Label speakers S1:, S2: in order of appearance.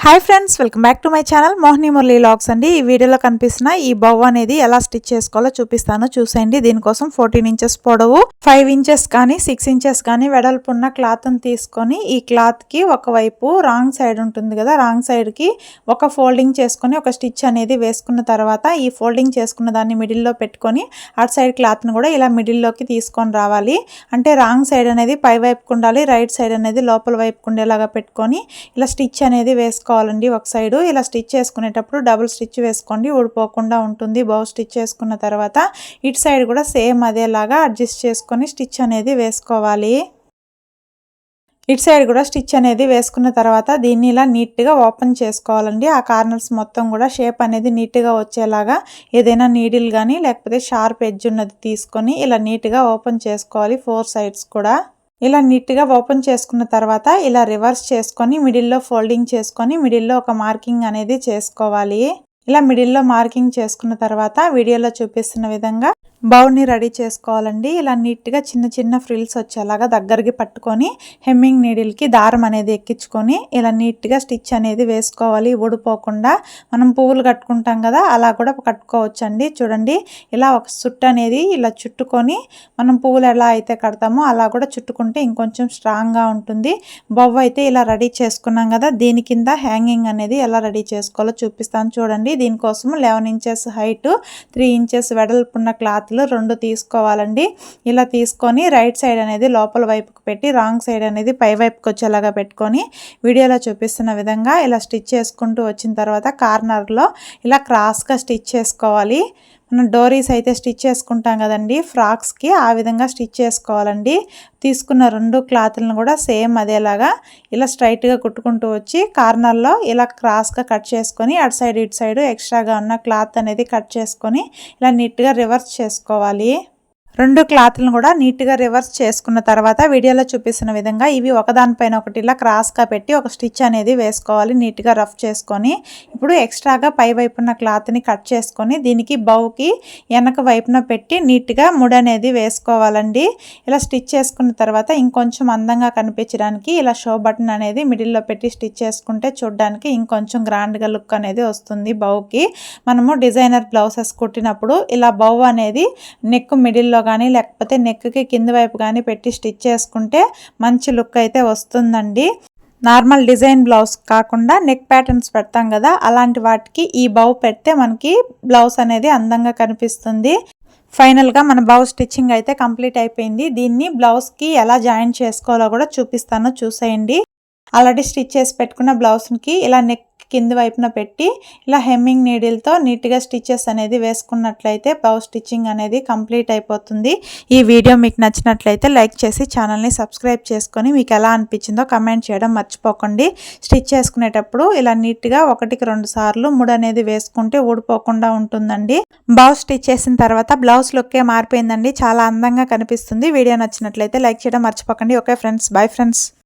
S1: Hi friends, welcome back to my channel Mohini Murali vlogs అండి. ఈ వీడియోలో కనిపిస్తున్న ఈ బౌ అనేది ఎలా స్టిచ్ చేసుకోవాలో చూపిస్తాను, చూసేయండి. దీనికోసం 14 ఇంచెస్ పొడవు, 5 ఇంచెస్ కానీ 6 ఇంచెస్ కానీ వెడల్పున్న క్లాత్ని తీసుకొని ఈ క్లాత్కి ఒకవైపు రాంగ్ సైడ్ ఉంటుంది కదా, రాంగ్ సైడ్కి ఒక ఫోల్డింగ్ చేసుకొని ఒక స్టిచ్ అనేది వేసుకున్న తర్వాత ఈ ఫోల్డింగ్ చేసుకున్న దాన్ని మిడిల్లో పెట్టుకొని అటు సైడ్ క్లాత్ని కూడా ఇలా మిడిల్లోకి తీసుకొని రావాలి. అంటే రాంగ్ సైడ్ అనేది పై వైపుకు ఉండాలి, రైట్ సైడ్ అనేది లోపల వైపుకు ఉండేలాగా పెట్టుకొని ఇలా స్టిచ్ అనేది వేసుకోవాలండి. ఒక సైడ్ ఇలా స్టిచ్ చేసుకునేటప్పుడు డబుల్ స్టిచ్ వేసుకోండి, ఊడిపోకుండా ఉంటుంది. బౌ స్టిచ్ చేసుకున్న తర్వాత ఇటు సైడ్ కూడా సేమ్ అదేలాగా అడ్జస్ట్ చేసుకొని స్టిచ్ అనేది వేసుకోవాలి. ఇటు సైడ్ కూడా స్టిచ్ అనేది వేసుకున్న తర్వాత దీన్ని ఇలా నీట్గా ఓపెన్ చేసుకోవాలండి. ఆ కార్నర్స్ మొత్తం కూడా షేప్ అనేది నీట్గా వచ్చేలాగా ఏదైనా నీడిల్ కానీ లేకపోతే షార్ప్ ఎడ్జ్ ఉన్నది తీసుకొని ఇలా నీట్గా ఓపెన్ చేసుకోవాలి. 4 సైడ్స్ కూడా ఇలా నీట్గా ఓపెన్ చేసుకున్న తర్వాత ఇలా రివర్స్ చేసుకొని మిడిల్లో ఫోల్డింగ్ చేసుకొని మిడిల్లో ఒక మార్కింగ్ అనేది చేసుకోవాలి. ఇలా మిడిల్లో మార్కింగ్ చేసుకున్న తర్వాత వీడియోలో చూపిస్తున్న విధంగా బౌని రెడీ చేసుకోవాలండి. ఇలా నీట్గా చిన్న చిన్న ఫ్రిల్స్ వచ్చేలాగా దగ్గరికి పట్టుకొని హెమ్మింగ్ నీడిల్కి దారం అనేది ఎక్కించుకొని ఇలా నీట్గా స్టిచ్ అనేది వేసుకోవాలి. ఊడిపోకుండా మనం పువ్వులు కట్టుకుంటాం కదా, అలా కూడా కట్టుకోవచ్చండి. చూడండి, ఇలా ఒక చుట్టు అనేది ఇలా చుట్టుకొని మనం పువ్వులు ఎలా అయితే కడతామో అలా కూడా చుట్టుకుంటే ఇంకొంచెం స్ట్రాంగ్గా ఉంటుంది. బొవ్వ అయితే ఇలా రెడీ చేసుకున్నాం కదా, దీని కింద హ్యాంగింగ్ అనేది ఎలా రెడీ చేసుకోవాలో చూపిస్తాను చూడండి. దీనికోసం 11 ఇంచెస్ హైట్, 3 ఇంచెస్ వెడల్పున్న క్లాత్ 2 తీసుకోవాలండి. ఇలా తీసుకొని రైట్ సైడ్ అనేది లోపల వైపుకు పెట్టి రాంగ్ సైడ్ అనేది పై వైపుకి వచ్చేలాగా పెట్టుకొని వీడియోలో చూపిస్తున్న విధంగా ఇలా స్టిచ్ చేసుకుంటూ వచ్చిన తర్వాత కార్నర్లో ఇలా క్రాస్గా స్టిచ్ చేసుకోవాలి. మనం డోరీస్ అయితే స్టిచ్ చేసుకుంటాం కదండి ఫ్రాక్స్కి, ఆ విధంగా స్టిచ్ చేసుకోవాలండి. తీసుకున్న 2 క్లాత్లను కూడా సేమ్ అదేలాగా ఇలా స్ట్రైట్గా కుట్టుకుంటూ వచ్చి కార్నర్లో ఇలా క్రాస్గా కట్ చేసుకొని అటు సైడ్ ఇటు సైడ్ ఎక్స్ట్రాగా ఉన్న క్లాత్ అనేది కట్ చేసుకొని ఇలా నీట్గా రివర్స్ చేసుకోవాలి. 2 క్లాత్లను కూడా నీట్గా రివర్స్ చేసుకున్న తర్వాత వీడియోలో చూపిస్తున్న విధంగా ఇవి ఒకదానిపైన ఒకటి ఇలా క్రాస్గా పెట్టి ఒక స్టిచ్ అనేది వేసుకోవాలి. నీట్గా రఫ్ చేసుకొని ఇప్పుడు ఎక్స్ట్రాగా పై వైపున్న క్లాత్ని కట్ చేసుకొని దీనికి బౌకి వెనక వైపున పెట్టి నీట్గా ముడి అనేది వేసుకోవాలండి. ఇలా స్టిచ్ చేసుకున్న తర్వాత ఇంకొంచెం అందంగా కనిపించడానికి ఇలా షో బటన్ అనేది మిడిల్లో పెట్టి స్టిచ్ చేసుకుంటే చూడడానికి ఇంకొంచెం గ్రాండ్గా లుక్ అనేది వస్తుంది. బౌకి మనము డిజైనర్ బ్లౌజెస్ కుట్టినప్పుడు ఇలా బౌ అనేది నెక్ మిడిల్లో కానీ లేకపోతే నెక్కి కింద వైపు కానీ పెట్టి స్టిచ్ చేసుకుంటే మంచి లుక్ అయితే వస్తుందండి. నార్మల్ డిజైన్ బ్లౌజ్ కాకుండా నెక్ ప్యాటర్న్స్ పెడతాం కదా, అలాంటి వాటికి ఈ బౌ పెడితే మనకి బ్లౌజ్ అనేది అందంగా కనిపిస్తుంది. ఫైనల్గా మన బ్లౌజ్ స్టిచ్చింగ్ అయితే కంప్లీట్ అయిపోయింది. దీన్ని బ్లౌజ్కి ఎలా జాయిన్ చేసుకోవాలో కూడా చూపిస్తాను, చూసేయండి. ఆల్రెడీ స్టిచ్ చేసి పెట్టుకున్న బ్లౌజ్కి ఇలా నెక్ కింది వైపున పెట్టి ఇలా హెమ్మింగ్ నీడిల్తో నీట్గా స్టిచెస్ అనేది వేసుకున్నట్లయితే బ్లౌజ్ స్టిచ్చింగ్ అనేది కంప్లీట్ అయిపోతుంది. ఈ వీడియో మీకు నచ్చినట్లయితే లైక్ చేసి ఛానల్ని సబ్స్క్రైబ్ చేసుకొని మీకు ఎలా అనిపించిందో కమెంట్ చేయడం మర్చిపోకండి. స్టిచ్ చేసుకునేటప్పుడు ఇలా నీట్గా 1-2 సార్లు ముడి అనేది వేసుకుంటే ఊడిపోకుండా ఉంటుందండి. బ్లౌజ్ స్టిచ్ చేసిన తర్వాత బ్లౌజ్ లుక్కే మారిపోయిందండి, చాలా అందంగా కనిపిస్తుంది. వీడియో నచ్చినట్లయితే లైక్ చేయడం మర్చిపోకండి. Okay friends, bye friends.